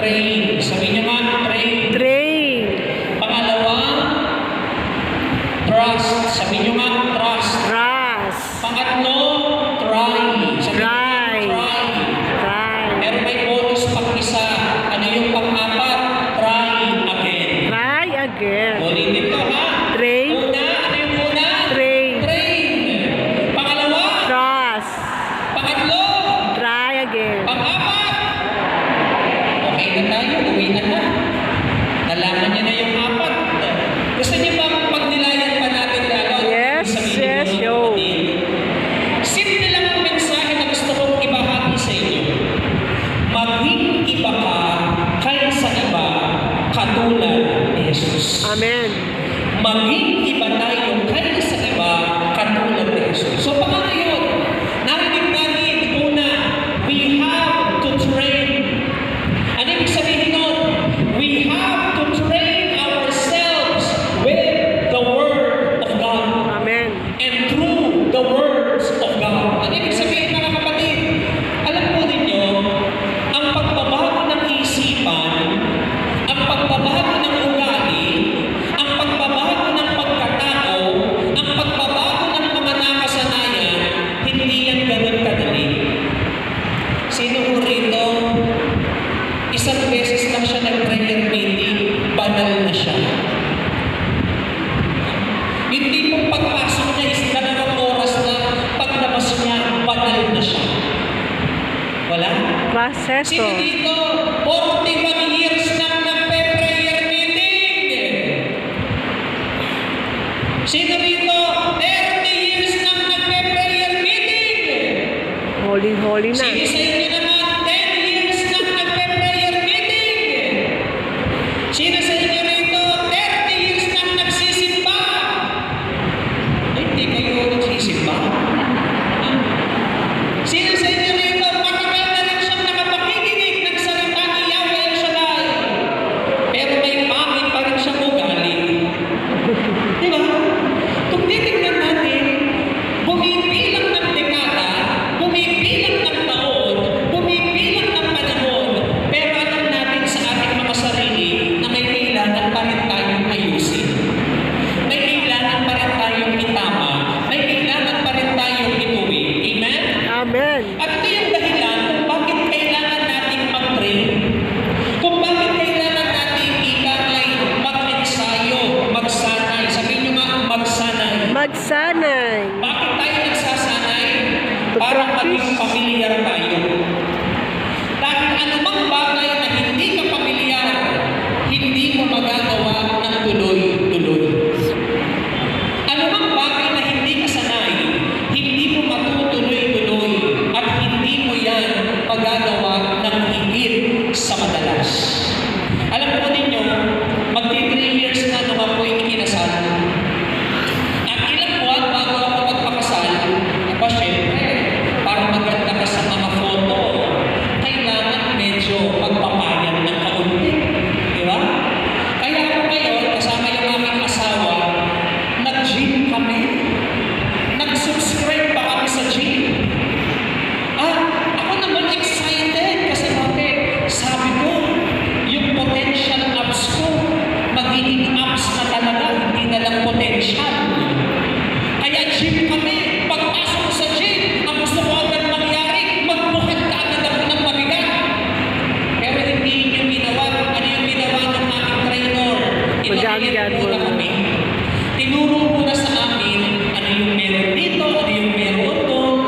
Train. Sabi niyo nga, train. Train. Pangalawa, trust. Sabi niyo nga, trust. Trust. Pangatlo, try. Sabi niyo nga, Try. try. Try. Pero may bonus pang isa. Ano yung pang-apat? Try again. Try again. Ulitin ko ha. Train. Una, ano yung una? Train. Train. Pangalawa, Trust. pangatlo, Try again. pang-apat. Okay na tayo, uwi na. Nalaman niyo na yung apat. Gusto niyo ba pag nilayan pa natin lalo? Yes, Sabihin yes, ko, yo. kapatid. Simple lang ang mensahe na gusto kong ibahagi sa inyo. Maging iba ka kaysa iba katulad ni Jesus. Amen. Maging iba tayo kaysa iba katulad ni Jesus. So paano yun? Narinig natin, una, we have to train. Ano ibig sabihin nun? We have to train ourselves with the Word of God Amen. and through the words of God. Ano ibig sabihin mga kapatid? Alam po ninyo, ang pagbabago ng isipan, ang pagbabago ng ugali, ang pagbabago ng pagkatao, ang pagbabago ng mga nakasanayan, hindi yan ganun kadali. Sino ho rito? Isang beses lang siya nag-prayer meeting, banal na siya. Hindi pong pagpasok niya is dalawang oras na paglabas niya, banal na siya. Wala? Proseso. Sino dito? 41 years nang nagpe-prayer meeting. Sino dito? 30 years nang nagpe-prayer meeting. Holy na. Sino sa inyo naman? 10 years nang nagpe-prayer meeting. Sino sa inyo rito? 30 years nang nagsisimba. Ay, hindi kayo nagsisimba. Sino sa inyo rito? Matagal na rin siyang nakapakikinig ng salita ni Yahweh El Shaddai. Pero may pangit pa rin siyang ugali. Di ba? Kung titignan natin, bumibilang ng dekada, bumibilang ng taon, bumibilang ng panahon, pero alam natin sa ating mga sarili na may kailangan pa rin tayong ayusin. May kailangan pa rin tayong itama. May kailangan pa rin tayong ituwid. Amen? Amen. At ito yung dahilan kung bakit kailangan nating mag-train. Kung bakit kailangan nating ikakay mag-ensayo, magsanay. Sabihin nyo nga, magsanay. Magsanay. Bakit tayo nagsasanay? To Para maging practice. pamilyar tayo. Dahil anumang bagay na hindi ka pamilyar, hindi mo magagawa ng tuloy-tuloy. Anumang bagay na hindi ka sanay, hindi mo matutuloy-tuloy at hindi mo yan magagawa ng higit sa madalas. Alam po ninyo, magti 3 years na nung ako'y ikinasal. At ilang buwan bago ako magpakasal, aba syempre, para maganda ka sa mga photo, kailangan medyo magpapayag ng kaunti. Di ba? Kaya ako ngayon, kasama yung aming asawa, nag-gym kami. Nag-subscribe pa kami sa gym. Ako naman excited kasi bakit? Sabi ko, yung potential abs ko, magiging abs na talaga, hindi na lang potential. Kaya gym kami. Pagpasok ko sa gym, ang gusto ko agad mangyari, magbuhat ka agad ako ng mabigat. Pero hindi yung ginawa. Ano yung ginawa ng aming trainer? Mag-agad Tinuro mo. kami. Tinuro muna sa amin ano yung meron dito, ano yung meron doon.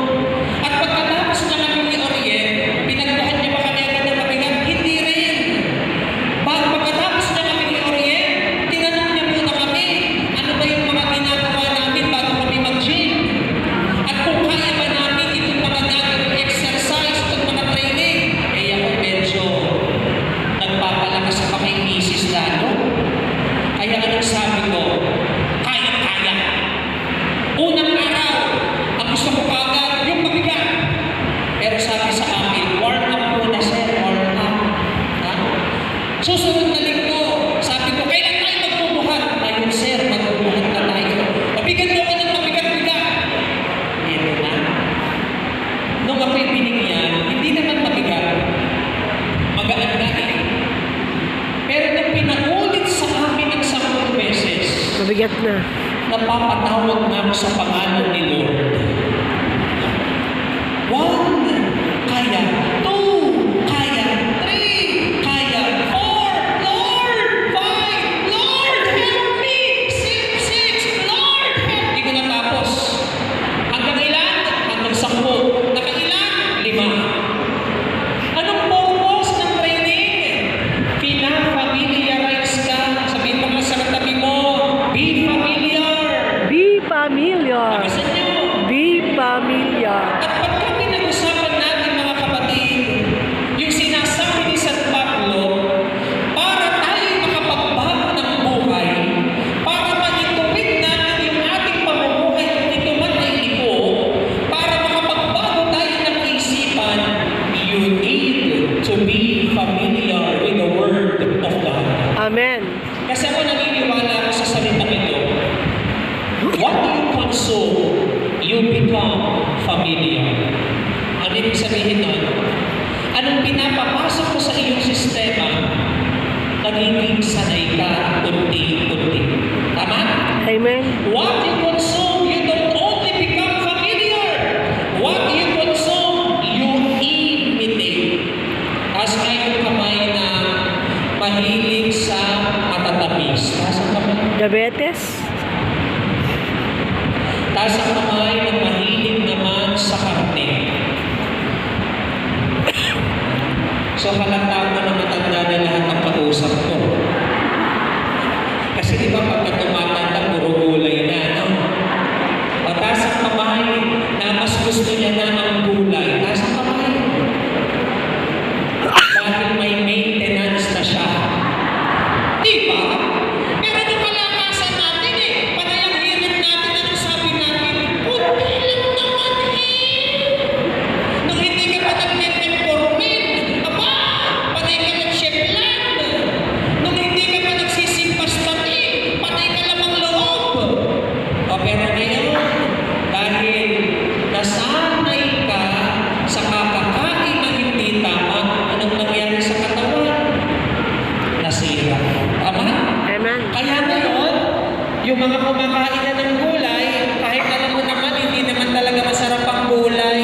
At pagkatapos na kami i-orient, pinagbuhat niya pa kami agad ng mabigat? Hindi rin. Pagkatapos na kami i-orient, tinanong niya muna kami, ano ba yung mga ginagawa namin bago kami mag-gym? At kung kaya ba namin itong mga gagawing exercise, itong mga training, ako medyo nagpapalakas sa kay misis lalo. Kaya anong sabi ko, kaya-kaya. Unang araw, ang gusto ko kagad, yung mabigat. Pero sabi sa akin, warm up muna sir, warm up. Ha? Susunod na linggo, sabi ko, kailan tayo magbubuhat? Ayun sir, magbubuhat na tayo. Mabigat mo ka ng mabigat-bigat. Ito na. Nung ako'y binigyan, hindi naman mabigat. Magaan na eh. Bigat na. napapatawag namin sa pangalan ni Lord. 1, kaya. 2, kaya. 3, kaya. 4, Lord. 5, Lord, help me. 6, Lord, help. Hindi ko natapos. Hanggang ilan? Hanggang 10. Nakailan? 5. Anong purpose ng training? Pina-familiarize ka. Sabihin mo nga sa katabi mo, be familiar. Be familiar. Abisan nyo. Be familiar. At pagka pinag-usapan natin mga kapatid, yung sinasabi ni San Pablo, para tayo makapagbago ng buhay, para maituwid natin yung ating pamumuhay kung ito man ay iko, para makapagbago tayo ng isipan, you need to be familiar with the Word of God. Amen. Kasi ako naniniwala ako sa salita ito. What you consume, you become familiar. Ano ibig sabihin nun? Anong pinapapasok mo sa iyong sistema, nagiging sanay ka unti-unti. Tama? Amen. What you consume, you don't only become familiar. What you consume, you imitate. Taas nga yung kamay na mahilig sa matatamis. Taas ang kamay. Diabetes. Taas ang kamay na mahilig naman sa karne. So halata ko na matanda na lahat ng pag-usap ko. Kasi di ba pagka tumatanda, puro gulay na, no? O taas ang kamay na mas gusto niya na ng gulay. Taas ang kamay. Dahil may maintenance na siya. Di ba? Pero yung kalakasan natin panay ang hirit natin, ano sabi natin? Kunti lang naman Nung hindi ka pa nag-metformin, aba, panay ka nag-sheplan. Nung hindi ka pa nagsisimpastatin, panay ka lamang loob. O pero ngayon, dahil nasanay ka sa kakakain na hindi tama, anong nangyari sa katawan? Nasira. Tama? Amen. Kaya ngayon, yung mga kumakain na ng gulay, kahit alam mo naman, hindi naman talaga masarap ang gulay,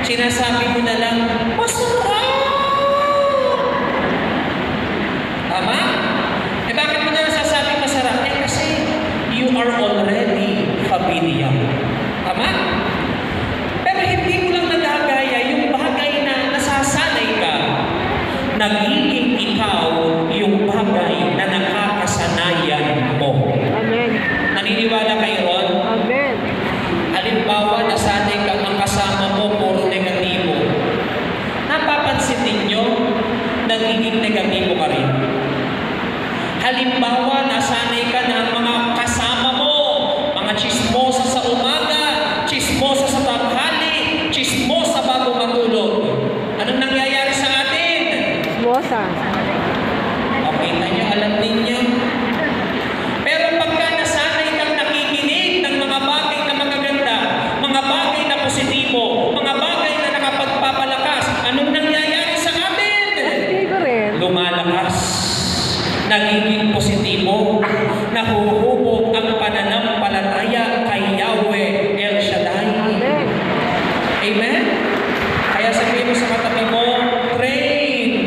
sinasabi mo na lang, masarap! Tama? Eh bakit mo na nasasabi masarap? Kasi you are already familiar. Tama? Pero hindi mo lang nagagaya yung bagay na nasasanay ka, nagiging ikaw yung bagay na nakakasanayan mo. Amen. Naniniwala kayo ron? Amen. Halimbawa, nasanay kang ang kasama mo puro negatibo. Napapansin ninyo, nagiging negatibo ka rin. Halimbawa, nasanay ka na ang mga kasama mo, mga chismosa sa umaga, chismosa sa tanghali, chismosa bago matulog. Anong nangyayari sa atin? Mosa. Okay na niyo, alam ninyo. Pero pagka nasanay kang nakikinig ng mga bagay na magaganda, mga bagay na positibo, mga bagay na nakapagpapalakas, anong nangyayari sa atin? Hindi ko rin. Lumalakas, nagiging positibo, nahuhubog ang pananampalataya kay Yahweh El Shaddai. Amen. Amen? Kaya sabihin mo sa katabi mo, train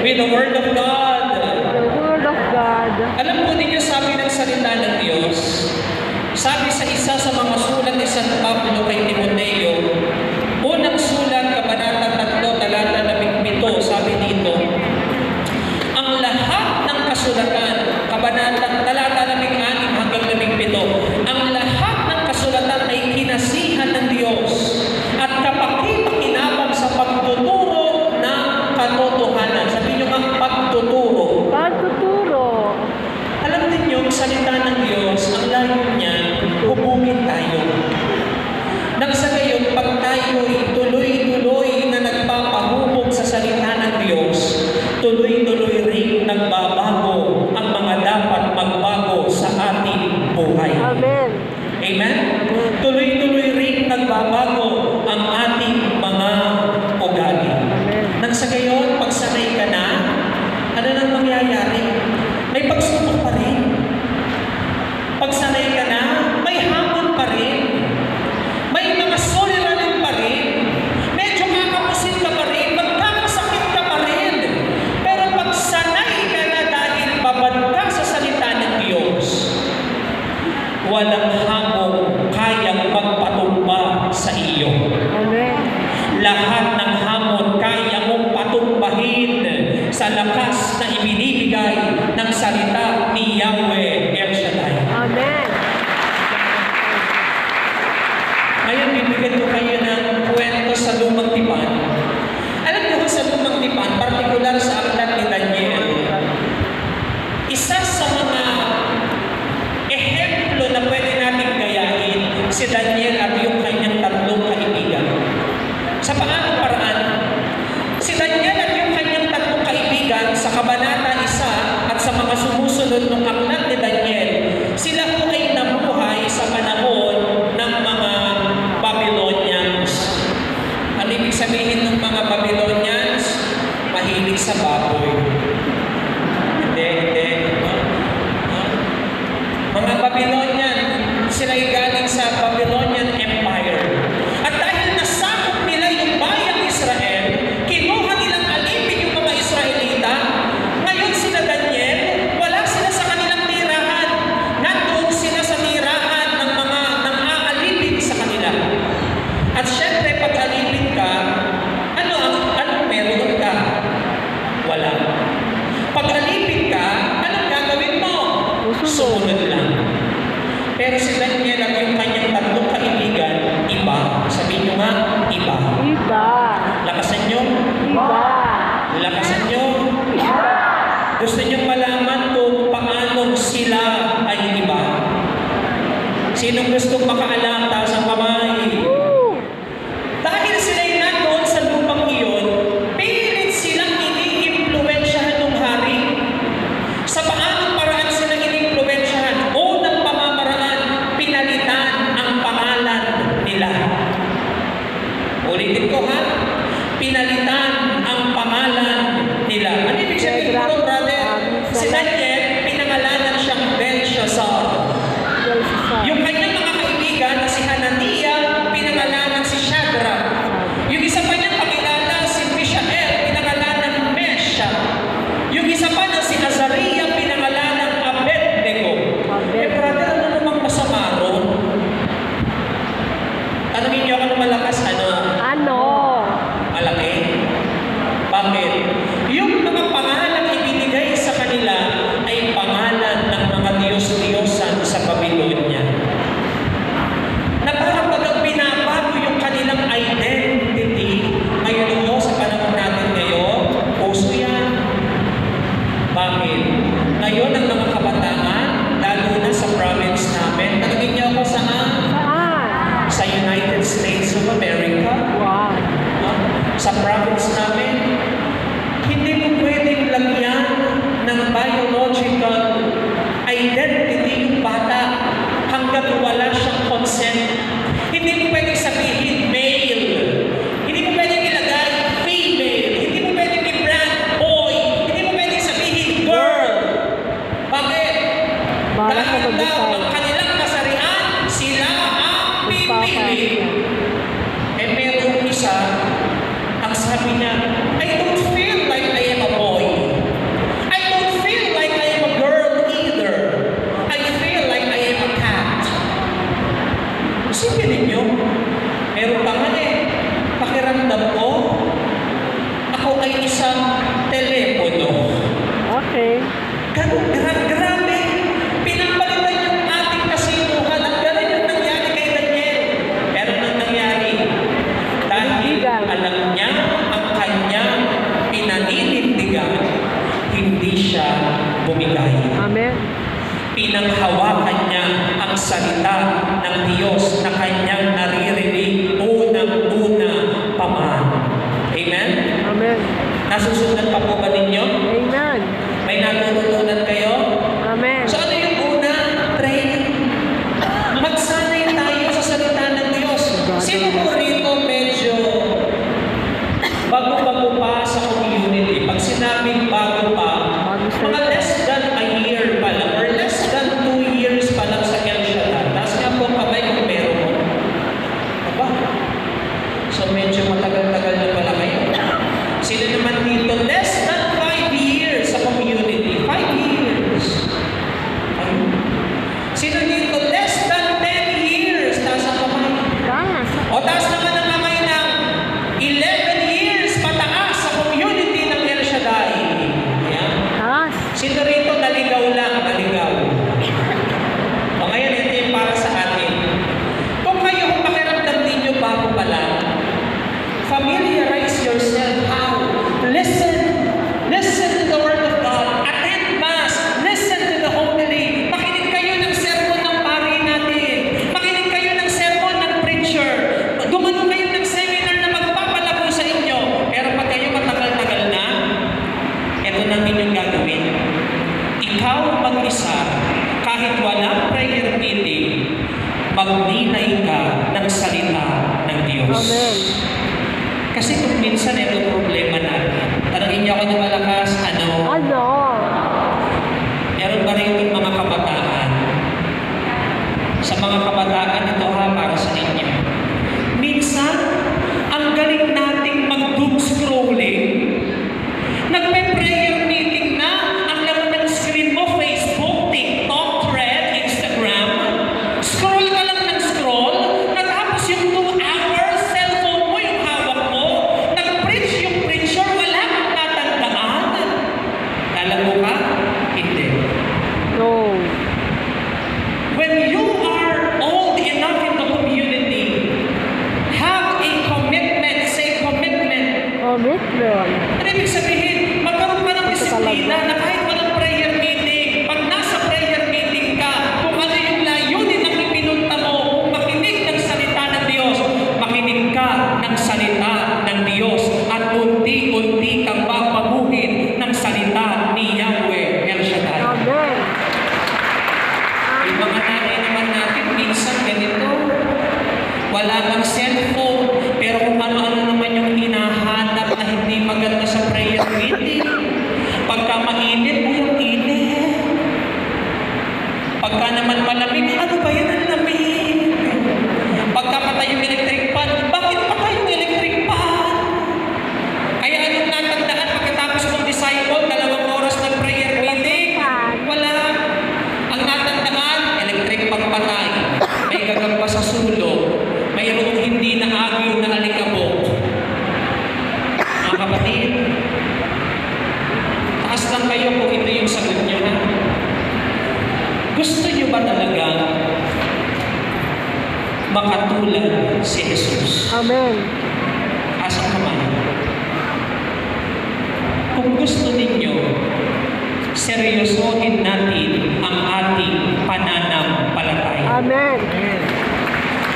with the Word of God. The Word of God. Alam po ninyo, sabi ng salita ng Diyos, sabi sa isa sa mga sulat ni San Pablo kay Timoteo, unang sulat, kabanata 3, talata 17, sabi dito, ang lahat ng kasulatan, kabanata, talata 16 hanggang 17, ang lahat ng kasulatan ay kinasihan ng Diyos at kapakipakinabang sa pagtuturo ng katotohanan. Sabi nyo ang pagtuturo. Pagtuturo. Alam niyo, ang salita ng Diyos, ang layo niya, hubugin tayo. Nang sa gayon, pag tayo'y tuloy-tuloy na nagpapahubog sa salita ng Diyos, tuloy-tuloy rin nagbabago ang mga dapat magbago sa lakas na ibinibigay ng salita ni Yahweh El Shaddai. Amen. Ngayon, bibigyan ko kayo ng kwento sa Lumang Tipan. Alam niyo sa Lumang Tipan, partikular sa aklat ni Daniel, isa sa mga ehemplo na pwede natin gayahin si Daniel at yung kanyang tatlong kaibigan. Sa paanong paraan? Si Daniel at yung kanyang tatlong kaibigan sa Kabanata 1 at sa mga sumusunod ng aklat ni Daniel, sila po ay namuhay sa panahon ng mga Babylonians. Ano ibig sabihin ng mga Babylonians? Mahilig sa baboy. Hindi. Mga Babylonian, sila ay galing sa Babylonian Empire. At dahil nasakop nila yung bayang Israel, kinuha nilang alipin yung mga Israelita. Ngayon sila Daniel, wala sila sa kanilang tirahan. Nandoon sila sa tirahan ng mga nang-aalipin sa kanila. At syempre, pag alipin ka, anong meron ka? Wala. Pag alipin ka, anong gagawin mo? Sumunod lang. Pero si Daniel at yung kanyang tatlong kaibigan, iba. Sabihin nyo nga, iba. Iba. Lakasan nyo. Iba. Lakasan nyo. Gusto nyo malaman kung paano sila ay iba? Sinong gustong makaalam? Taas ang kamay. Woo! Dahil sila'y nandoon sa lupang iyon, pilit silang iniimpluwensyahan ng hari. Sa paanong paraan silang iniimpluwensyahan? Unang pamamaraan, pinalitan ang pangalan nila. Ulitin ko ha, pinalitan ang pangalan nila. Ano ibig sabihin ko, brother? Si Daniel, pinangalanan siyang Belshazzar. Yung kanyang mga kaibigan na si Hananiah, pinangalanan si Shadrach. Yung isa pa niyang kakilala, si Mishael, pinangalanan Meshach. Yung isa pa na si Azariah, pinangalanan Abednego. Brother, ano namang masama ron? Tanungin niyo ako ng malakas, Ano? malaki? Bakit? Yung mga pangalan ibinigay sa kanila ay pangalan ng mga Diyos-Diyosan sa Babylonia. Na parang bagang binabago yung kanilang identity. Ngayon mo, sa panahon natin ngayon, puso yan. Bakit? Ngayon ang mga kabataan, lalo na sa province namin, tanungin niyo ako saan? Saan? Sa United States of America. Wow. Sa province namin, hindi mo pwedeng lagyan ng biological identity yung bata hanggat wala siyang consent. Hindi mo pwedeng sabihin male. Hindi mo pwedeng ilagay female. Hindi mo pwedeng i-brand boy. Hindi mo pwedeng sabihin girl. Bakit? Para sa Dahil daw mag-decide. ang kanilang kasarian, sila ang pipili. Merong isa, ang sabi niya, I don't feel like I am a boy. I don't feel like I am a girl either. I feel like I am a cat. Isipin ninyo, meron pa nga pakiramdam ko, ako ay isang telepono. Okay. Grabe! Pinapalitan yung ating kasinuhan at ganun yung nangyari kay Daniel. Pero nang nangyari, dahil alam niya ang kanyang pinaninindigan, hindi siya bumigay. Amen. Pinanghawakan niya ang salita ng Diyos na kanyang naririnig unang-una pa man. Amen? Amen. Nasusunod pa po ba ninyo? Amen. May natututunan kayo? Amen. So ano yung una? Pray. Magsanay tayo sa salita ng Diyos. Sino po rito medyo bago-bago pa sa community? Pag sinabing bago pa, mga less than a year pa lang or less than 2 years pa lang sa El Shaddai. Taas nga po ang kamay kung meron mo. Aba? So medyo matagal-tagal na pala kayo. Sino naman dito less than 5 prayer meeting na, ang laman ng screen mo, Facebook, TikTok, Thread, Instagram. Scroll ka lang ng scroll, natapos yung 2 hours, cellphone mo yung hawak mo, nag-preach yung preacher, wala kang natandaan. Lalago ka? Hindi. No. When you are old enough in the community, have a commitment, say commitment. Commitment. Ano ibig sabihin? Magkaroon ka ng disiplina talaga. na kahit walang prayer meeting, pag nasa prayer meeting ka, kung ano yung layunin ng ipinunta mo, kung makinig ng salita ng Diyos, makinig ka ng salita ng Diyos at unti-unti kang babaguhin ng salita ni Yahweh El Shaddai. Amen. Yung mga nanay naman natin, minsan ganito, wala kang cellphone, pero kung ano-ano naman yung hinahanap na hindi maganda sa prayer meeting. Pagka mainit, ay ang init. Pagka naman malamig, ano ba yan ang lamig? Pagka patay yung electric fan, bakit patay yung electric fan? Kaya anong natandaan pagkatapos ng disciple, 2 oras ng prayer meeting? Wala. Ang natandaan, electric pagpatay. May gagamba sa sulok. Mayroong hindi na agyo na alikabok. Mga kapatid, taas lang kayo kung ito yung sagot niyo, ha? Gusto niyo ba talaga makatulad si Jesus? Amen. Asa naman? Kung gusto ninyo, seryosohin natin ang ating pananampalataya. Amen.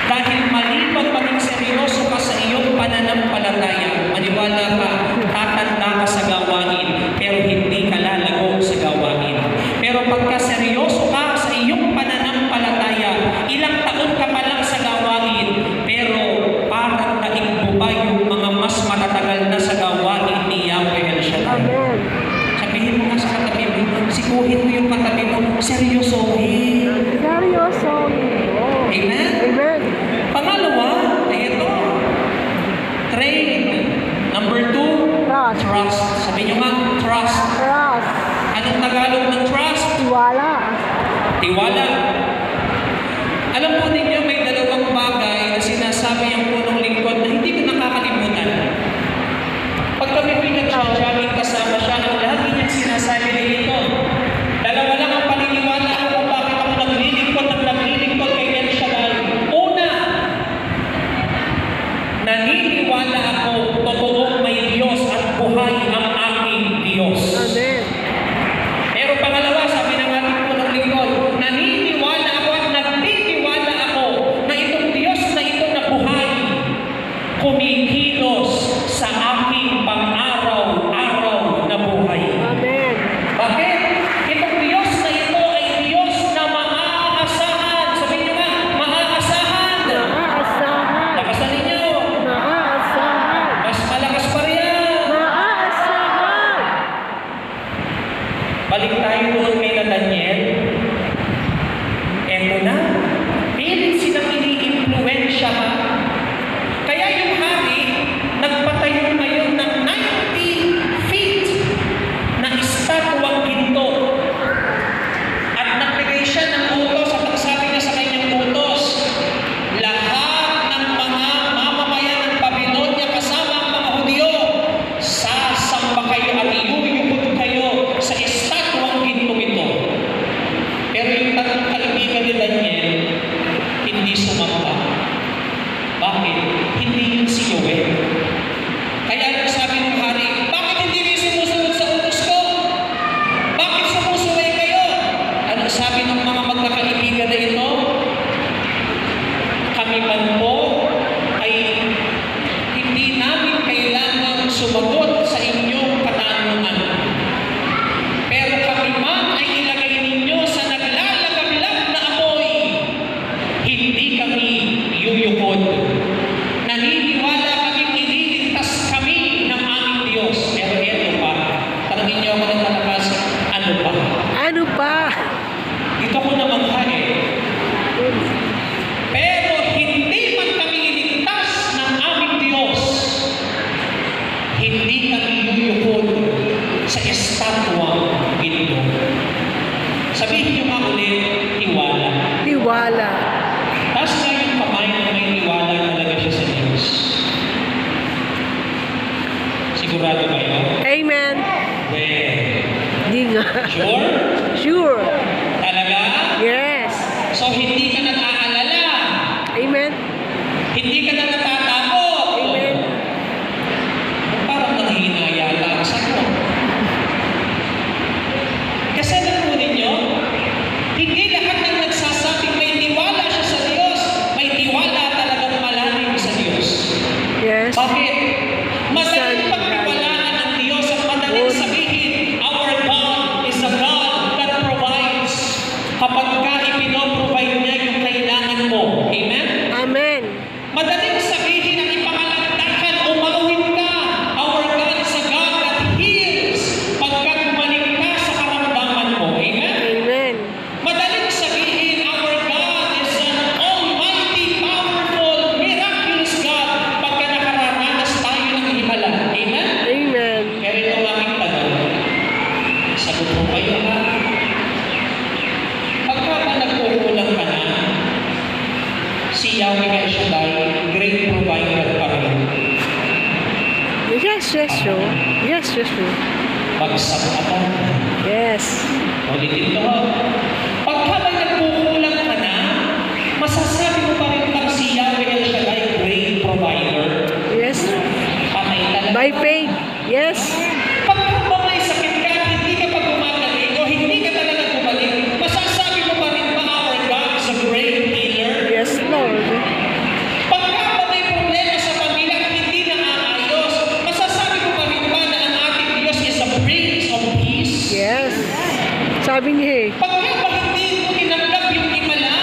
Dahil maliban maging seryoso ka sa iyong pananampalataya, maniwala ka, tatanda ka sa gawain, pero hindi ka lalago sa gawain. Pero pagka seryoso ka sa iyong pananampalataya, ilang taon ka pa lang sa gawain, pero parang naigbo pa yung mga mas matatagal na sa gawain ni Yahweh El Shaddai. Amen. Sabihin mo nga sa katabi mo, sikuhin mo yung katabi mo, seryosohin. Seryoso. Amen? Amen. Pangalawa, ay ito. Train. Number 2, Trust. trust. Sabi nyo nga, trust. Trust. Anong Tagalog ng trust? Tiwala. Tiwala. Alam po ninyo, may 2 bagay na sinasabi ang punong lingkod na hindi ko nakakalimutan. Pag kami po'y nag-jogging kasama siya, ang lagi niyang sinasabi nito, 2 lang ang paniniwala ko kung bakit ako naglilingkod kay El Shaddai. Una, naniniwala ako totoong may Diyos at buhay ang aking Diyos. Amen. Pero pangalawa, sabi ng ating punong lingkod, naniniwala ako at nagtitiwala ako na itong Diyos na ito na buhay, kumikilos sa aking pang-araw-araw na buhay. Amen. Bakit? Itong Diyos na ito ay Diyos na maaasahan. Sabihin nyo nga, maaasahan. Maaasahan. Lakasan ninyo. Maaasahan. Mas malakas pa riyan. Maaasahan. Balik tayo doon kay na Daniel. Eto na. Pilit silang ini-influensya ka. Kaya yung hari, nagpatayo ngayon ng 90 feet na estatwang ginto. At nagbigay siya ng utos at nagsabi niya sa kanyang utos, lahat ng mga mamamayan ng Babylonia kasama ang mga Hudyo, sasamba kayo at iyuyukod kayo sa estatwang gintong ito. Pero yung 3 kaibigan ni Daniel, hindi sumamba. Bakit? Hindi yun si Joel. Kaya yung sabi ng hari, bakit hindi kayo sumusunod sa utos ko? Bakit sumusuway kayo? Ano sabi ng mga magkakaibigan na ito? Kami man po ay hindi namin kailangan sumagot sa inyong katanungan. Pero kami man ay ilagay ninyo sa naglalagablab na apoy. Hindi kami yuyukod. Naniniwala kaming ililigtas kami ng aming Diyos. Pero ito pa, tanongin niyo ako ng malakas, ano pa? Ano pa? Dito ko naman eh. Pero hindi man kami iligtas ng aming Diyos, hindi kami yuyukod sa estatwang ginto. Sabihin niyo nga ulit, tiwala. Tiwala. Taas nga yung kamay na may tiwala talaga siya sa Diyos. Sigurado kayo? Amen. Well, Di nga. sure? Sure. Talaga? Yes. So hindi ka nag-aalala. Amen. Hindi ka na natatakot. Amen. Parang nanghihina yata ang sagot. Kasi alam po ninyo, hindi lahat ng nagsasabing may tiwala siya sa Diyos, may tiwala talagang malalim sa Diyos. Yes. Bakit? Madaling pagtiwalaan ng Diyos at madaling sabihin, our God is a God that provides. Kapag ka ipinoprovide niya yung kailangan mo. Amen? Amen. Madaling sabihin ang ipangalagdakan, umawit ka. Our God is a God that heals. Pagkat gumaling ka sa karamdaman mo. Amen? Amen. Madaling sabihin, our God is an almighty, powerful, miraculous God. Pagka nakararanas tayo ng himala. Amen? Amen. Pero ito ang aking tanong. Sagot mo kayo ha? Pagka ba nagkukulang ka na, si Yahweh El Shaddai, great provider pa rin. Yes, yes, sure. Yes, yes, sure. Bagsak ako. Yes. Ulitin ko. Pagka ba nagkukulang ka na, masasabi mo pa rin bang si Yahweh El Shaddai, great provider? Yes. Patay talaga. By faith. Yes. Pagka ba may sakit ka, hindi ka pa gumagaling o hindi ka talaga gumaling, masasabi mo pa rin ba our God is a great healer? Yes, Lord. Pagka ba may problema sa pamilya at hindi na aayos, masasabi mo pa rin ba na ang ating Diyos is a Prince of Peace? Yes. Sabi niya eh. Pagka ba hindi mo tinanggap yung himala,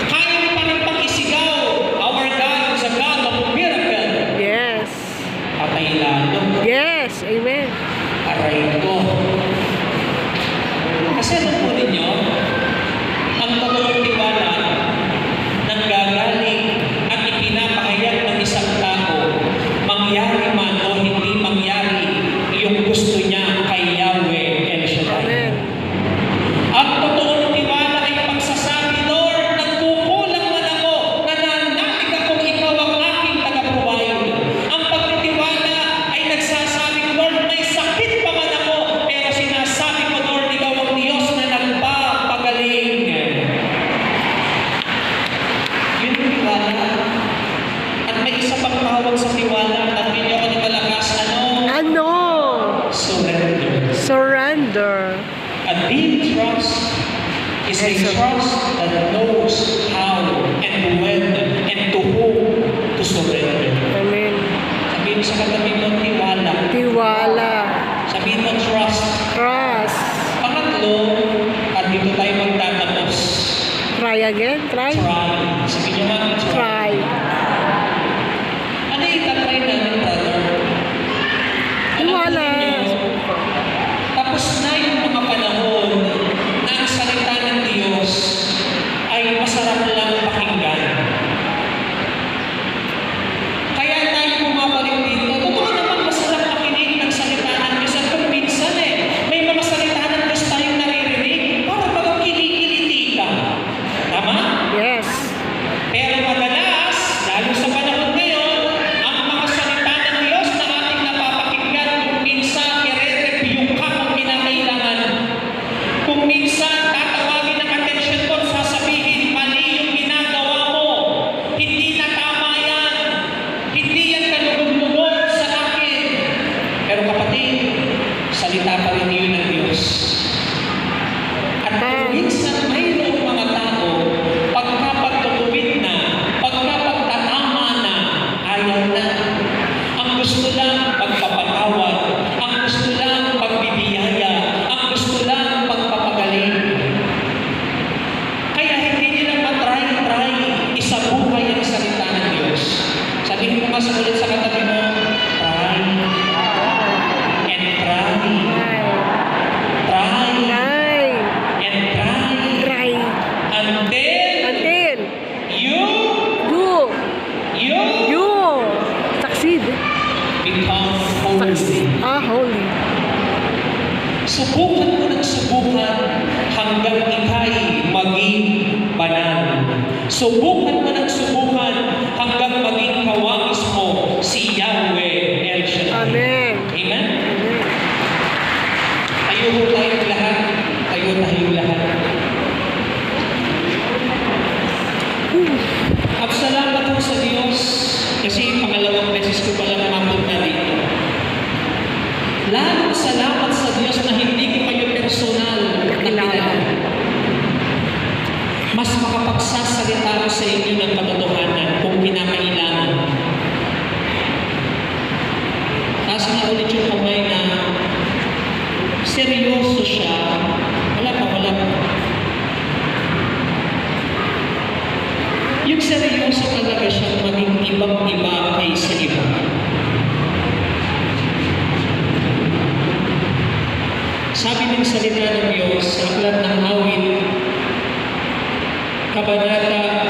kaya mo pa rin pang isigaw, our God is a God of miracle. Yes. Patay lalo. Yes. Amen. Aray ko. Kasi alam po ninyo, ang totoong tiwala nanggagaling at ipinapahayag ng isang tao, mangyari man o hindi mangyari yung gusto niya kay Yahweh El Shaddai. Amen. Ang totoong tiwala ay pagsasabi, Lord, nagkukulang man ako, nananalig akong ikaw ang aking taga-provide. Ang pagtitiwala ay nagsasabi, Lord, may sakit pa man ako, pero sinasabi ko, Lord, ikaw ang Diyos na nagpapagaling. Yun yung tiwala. At may isa pang tawag sa tiwala, tanongin niyo ako ng malakas, ano? Ano? Surrender. Surrender. A deep trust is a trust that knows how and when and to whom to surrender. Amen. Sabihin mo sa katabi mo, tiwala. Tiwala. Sabihin mo, trust. Trust. Pangatlo, at dito tayo magtatapos. Try again. Try. Try. Sabihin nyo nga, try. Try. Ano yung itatry namin, brother? Alam po Tiwala. ninyo, tapos na yung mga panahon na ang salita ng Diyos ay masarap lang pakinggan. Kaya tayo bumabalik dito. Totoo naman masarap makinig ng salita ng Diyos. At kung minsan may mga salita ng Diyos tayong naririnig, para bagang kinikiliti ka. Tama? Yes. Subukan mo ng subukan hanggang ika'y maging banal. Subukan mo ng subukan hanggang maging kawangis mo si Yahweh El Shaddai. Amen. Amen? Amen. Tayo ho tayong lahat. Tayo lahat. At salamat po sa Diyos kasi pangalawang beses ko palang mapunta dito. Lalong salamat sa Diyos na hindi ko kayo personal na kilala. Mas makapagsasalita ko sa inyo ng katotohanan kung kinakailangan. Taas na ulit yung kamay na seryoso siya. Wala pa. Yung seryoso talaga siya maging ibang-iba kaysa iba. Sabi ng salita ng Diyos sa aklat ng Awit, Kabanata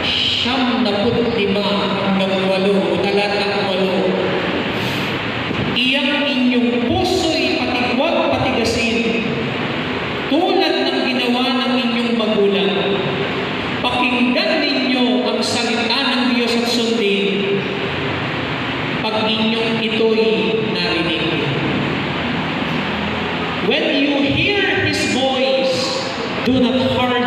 75 hanggang 8 o talata 8, iyang inyong puso'y patigwag patigasin, tulad ng ginawa ng inyong magulang. Pakinggan ninyo ang salita ng Diyos at sundin, pag inyong ito'y narinig. When you hear His voice, do not harden